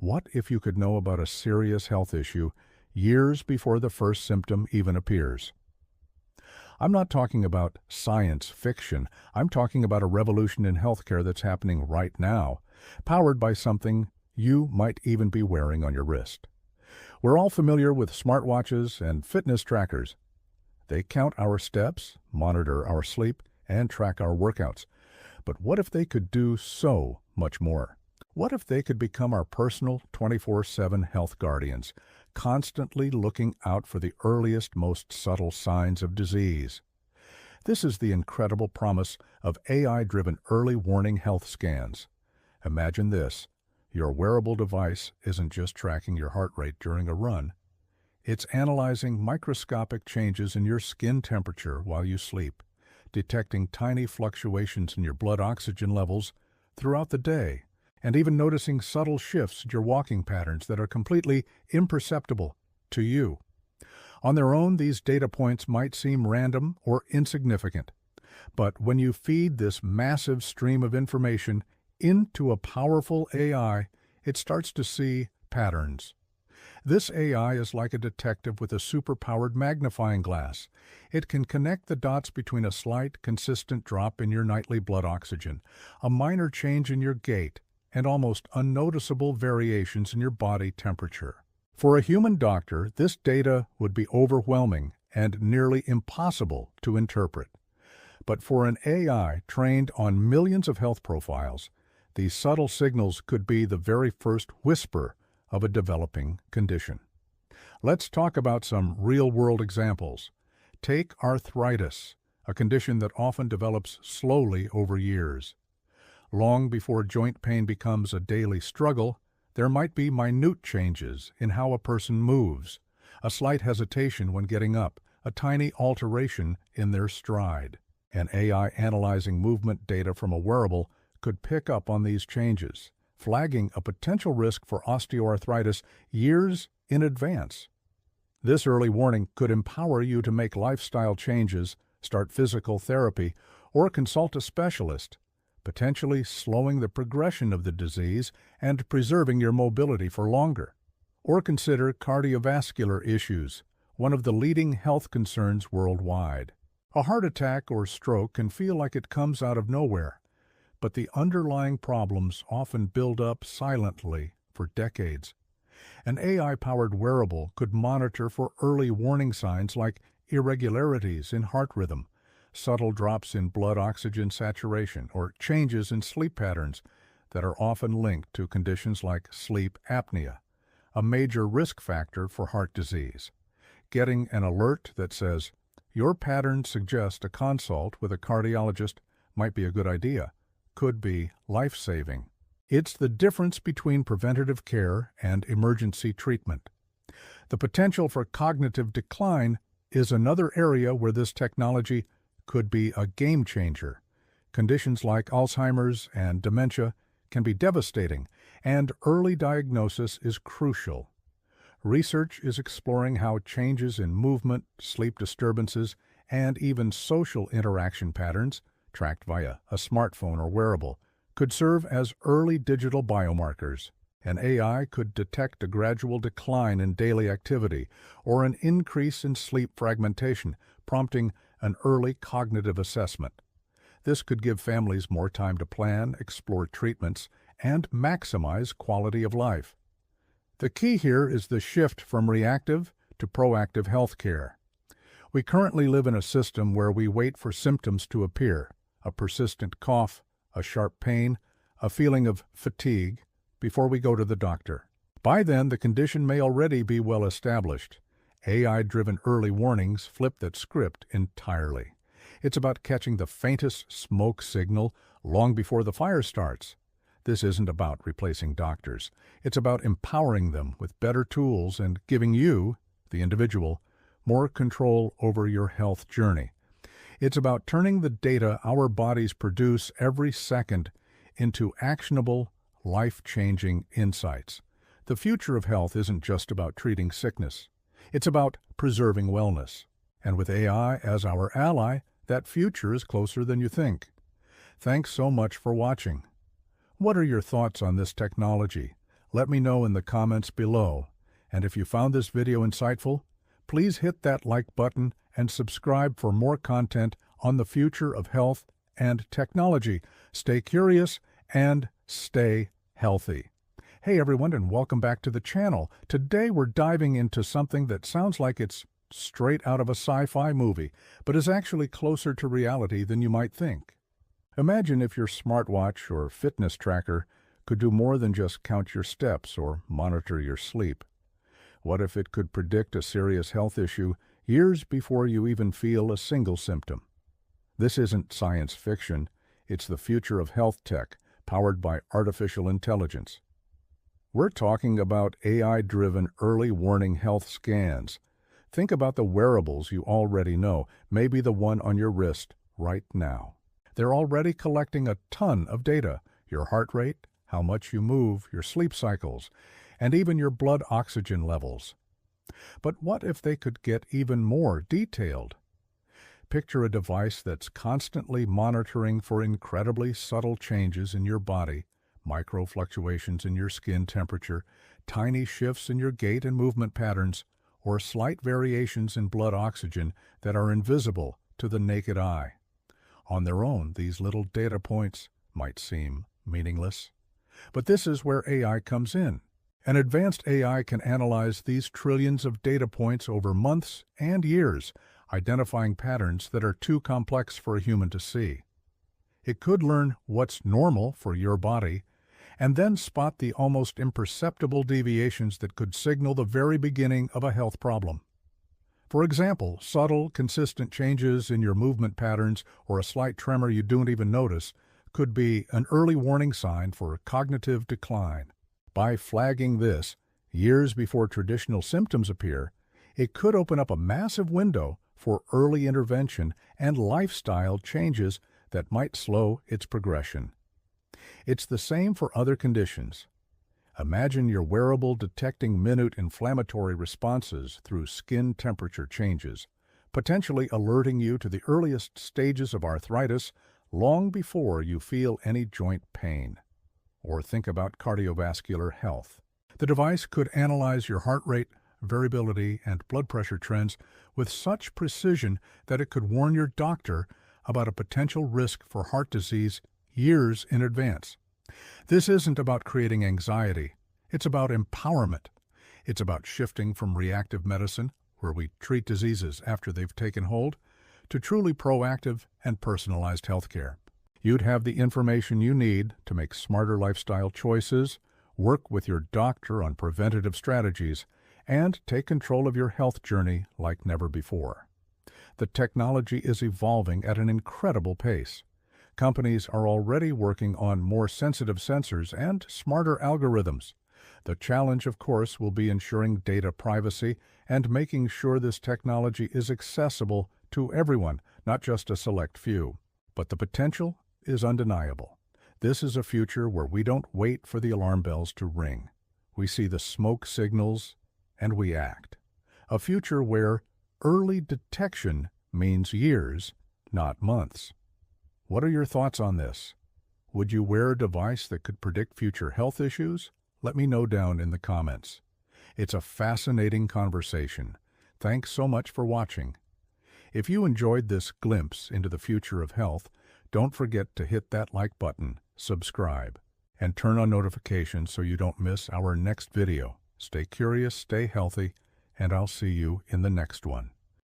What if you could know about a serious health issue years before the first symptom even appears? I'm not talking about science fiction. I'm talking about a revolution in healthcare that's happening right now, powered by something you might even be wearing on your wrist. We're all familiar with smartwatches and fitness trackers. They count our steps, monitor our sleep, and track our workouts. But what if they could do so much more? What if they could become our personal 24/7 health guardians, constantly looking out for the earliest, most subtle signs of disease? This is the incredible promise of AI-driven early warning health scans. Imagine this. Your wearable device isn't just tracking your heart rate during a run. It's analyzing microscopic changes in your skin temperature while you sleep, detecting tiny fluctuations in your blood oxygen levels throughout the day, and even noticing subtle shifts in your walking patterns that are completely imperceptible to you. On their own, these data points might seem random or insignificant, but when you feed this massive stream of information into a powerful AI, it starts to see patterns. This AI is like a detective with a superpowered magnifying glass. It can connect the dots between a slight, consistent drop in your nightly blood oxygen, a minor change in your gait, and almost unnoticeable variations in your body temperature. For a human doctor, this data would be overwhelming and nearly impossible to interpret. But for an AI trained on millions of health profiles, these subtle signals could be the very first whisper of a developing condition. Let's talk about some real-world examples. Take arthritis, a condition that often develops slowly over years. Long before joint pain becomes a daily struggle, there might be minute changes in how a person moves, a slight hesitation when getting up, a tiny alteration in their stride. An AI analyzing movement data from a wearable could pick up on these changes, flagging a potential risk for osteoarthritis years in advance. This early warning could empower you to make lifestyle changes, start physical therapy, or consult a specialist, potentially slowing the progression of the disease and preserving your mobility for longer. Or consider cardiovascular issues, one of the leading health concerns worldwide. A heart attack or stroke can feel like it comes out of nowhere, but the underlying problems often build up silently for decades. An AI-powered wearable could monitor for early warning signs like irregularities in heart rhythm, subtle drops in blood oxygen saturation, or changes in sleep patterns that are often linked to conditions like sleep apnea, a major risk factor for heart disease. Getting an alert that says, "Your patterns suggest a consult with a cardiologist might be a good idea," could be life-saving. It's the difference between preventative care and emergency treatment. The potential for cognitive decline is another area where this technology could be a game changer. Conditions like Alzheimer's and dementia can be devastating, and early diagnosis is crucial. Research is exploring how changes in movement, sleep disturbances, and even social interaction patterns, tracked via a smartphone or wearable, could serve as early digital biomarkers. An AI could detect a gradual decline in daily activity or an increase in sleep fragmentation, prompting an early cognitive assessment. This could give families more time to plan, explore treatments, and maximize quality of life. The key here is the shift from reactive to proactive health care. We currently live in a system where we wait for symptoms to appear, a persistent cough, a sharp pain, a feeling of fatigue, before we go to the doctor. By then, the condition may already be well established. AI-driven early warnings flip that script entirely. It's about catching the faintest smoke signal long before the fire starts. This isn't about replacing doctors. It's about empowering them with better tools and giving you, the individual, more control over your health journey. It's about turning the data our bodies produce every second into actionable, life-changing insights. The future of health isn't just about treating sickness. It's about preserving wellness. And with AI as our ally, that future is closer than you think. Thanks so much for watching. What are your thoughts on this technology? Let me know in the comments below. And if you found this video insightful, please hit that like button and subscribe for more content on the future of health and technology. Stay curious and stay healthy. Hey everyone, and welcome back to the channel. Today we're diving into something that sounds like it's straight out of a sci-fi movie, but is actually closer to reality than you might think. Imagine if your smartwatch or fitness tracker could do more than just count your steps or monitor your sleep. What if it could predict a serious health issue years before you even feel a single symptom? This isn't science fiction, it's the future of health tech, powered by artificial intelligence. We're talking about AI-driven early warning health scans. Think about the wearables you already know, maybe the one on your wrist right now. They're already collecting a ton of data: your heart rate, how much you move, your sleep cycles, and even your blood oxygen levels. But what if they could get even more detailed? Picture a device that's constantly monitoring for incredibly subtle changes in your body, micro fluctuations in your skin temperature, tiny shifts in your gait and movement patterns, or slight variations in blood oxygen that are invisible to the naked eye. On their own, these little data points might seem meaningless. But this is where AI comes in. An advanced AI can analyze these trillions of data points over months and years, identifying patterns that are too complex for a human to see. It could learn what's normal for your body, and then spot the almost imperceptible deviations that could signal the very beginning of a health problem. For example, subtle, consistent changes in your movement patterns or a slight tremor you don't even notice could be an early warning sign for cognitive decline. By flagging this years before traditional symptoms appear, it could open up a massive window for early intervention and lifestyle changes that might slow its progression. It's the same for other conditions. Imagine your wearable detecting minute inflammatory responses through skin temperature changes, potentially alerting you to the earliest stages of arthritis long before you feel any joint pain. Or think about cardiovascular health. The device could analyze your heart rate, variability, and blood pressure trends with such precision that it could warn your doctor about a potential risk for heart disease years in advance. This isn't about creating anxiety. It's about empowerment. It's about shifting from reactive medicine, where we treat diseases after they've taken hold, to truly proactive and personalized healthcare. You'd have the information you need to make smarter lifestyle choices, work with your doctor on preventative strategies, and take control of your health journey like never before. The technology is evolving at an incredible pace. Companies are already working on more sensitive sensors and smarter algorithms. The challenge, of course, will be ensuring data privacy and making sure this technology is accessible to everyone, not just a select few. But the potential is undeniable. This is a future where we don't wait for the alarm bells to ring. We see the smoke signals and we act. A future where early detection means years, not months. What are your thoughts on this? Would you wear a device that could predict future health issues? Let me know down in the comments. It's a fascinating conversation. Thanks so much for watching. If you enjoyed this glimpse into the future of health, don't forget to hit that like button, subscribe, and turn on notifications so you don't miss our next video. Stay curious, stay healthy, and I'll see you in the next one.